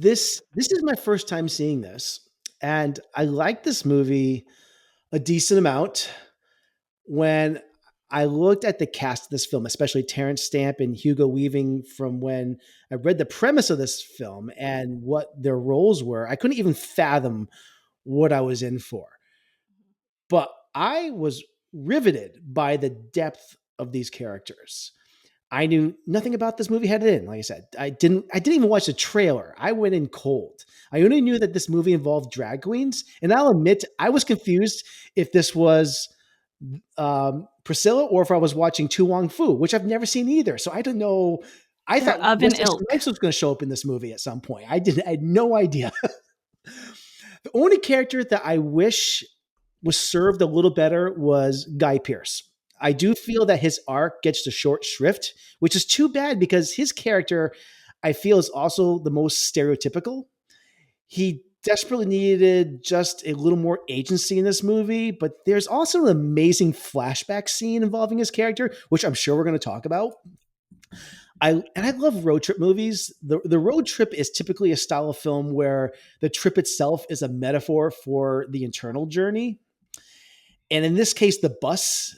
This is my first time seeing this, and I like this movie a decent amount. When I looked at the cast of this film, especially Terence Stamp and Hugo Weaving, from when I read the premise of this film and what their roles were, I couldn't even fathom what I was in for. But I was riveted by the depth of these characters. I knew nothing about this movie headed in. Like I said, I didn't even watch the trailer. I went in cold. I only knew that this movie involved drag queens, and I'll admit I was confused if this was Priscilla or if I was watching Tu Wong Fu, which I've never seen either. So I don't know. I They're thought of an Wesley ilk. Snipes was going to show up in this movie at some point. I had no idea. The only character that I wish was served a little better was Guy Pearce. I do feel that his arc gets the short shrift, which is too bad because his character, I feel, is also the most stereotypical. He desperately needed just a little more agency in this movie, but there's also an amazing flashback scene involving his character, which I'm sure we're going to talk about. I love road trip movies. The road trip is typically a style of film where the trip itself is a metaphor for the internal journey. And in this case, the bus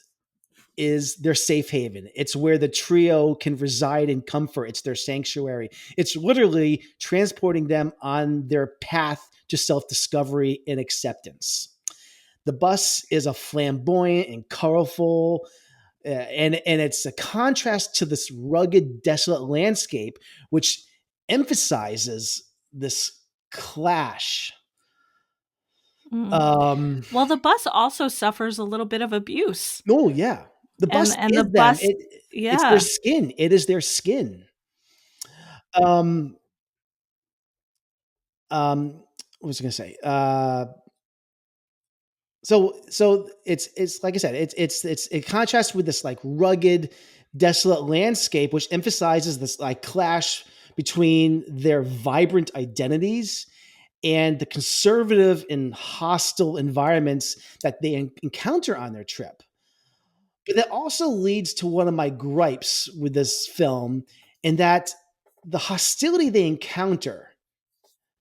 is their safe haven. It's where the trio can reside in comfort. It's their sanctuary. It's literally transporting them on their path to self discovery and acceptance. The bus is a flamboyant and colorful, and it's a contrast to this rugged, desolate landscape, which emphasizes this clash. Mm. Um, Well, the bus also suffers a little bit of abuse, oh yeah, the bus and the is them. bus, It's their yeah. skin. It is their skin. Um, what was I going to say? So it's like I said, it's it contrasts with this like rugged, desolate landscape, which emphasizes this like clash between their vibrant identities and the conservative and hostile environments that they encounter on their trip. But that also leads to one of my gripes with this film, in that the hostility they encounter,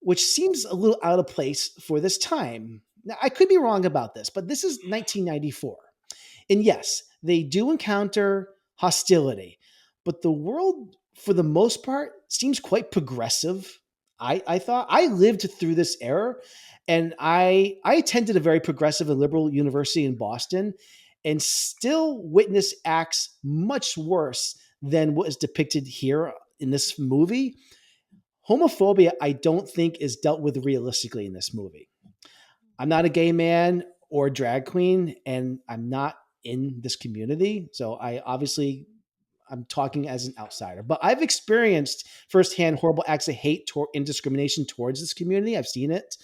which seems a little out of place for this time. Now, I could be wrong about this, but this is 1994. And yes, they do encounter hostility, but the world, for the most part, seems quite progressive. I thought I lived through this era, and I attended a very progressive and liberal university in Boston, and still witnessed acts much worse than what is depicted here in this movie. Homophobia, I don't think, is dealt with realistically in this movie. I'm not a gay man or a drag queen, and I'm not in this community. So I'm talking as an outsider, but I've experienced firsthand horrible acts of hate and discrimination towards this community. I've seen it.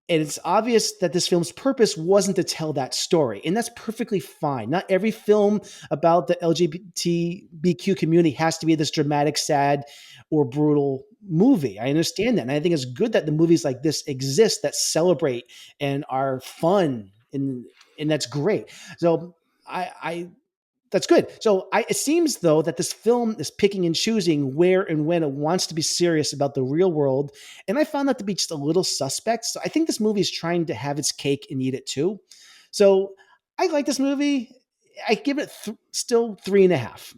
And it's obvious that this film's purpose wasn't to tell that story. And that's perfectly fine. Not every film about the LGBTQ community has to be this dramatic, sad, or brutal movie. I understand that. And I think it's good that the movies like this exist that celebrate and are fun. And that's great. So I that's good. It seems though that this film is picking and choosing where and when it wants to be serious about the real world, and I found that to be just a little suspect. So I think this movie is trying to have its cake and eat it too. So I like this movie. I give it still 3.5.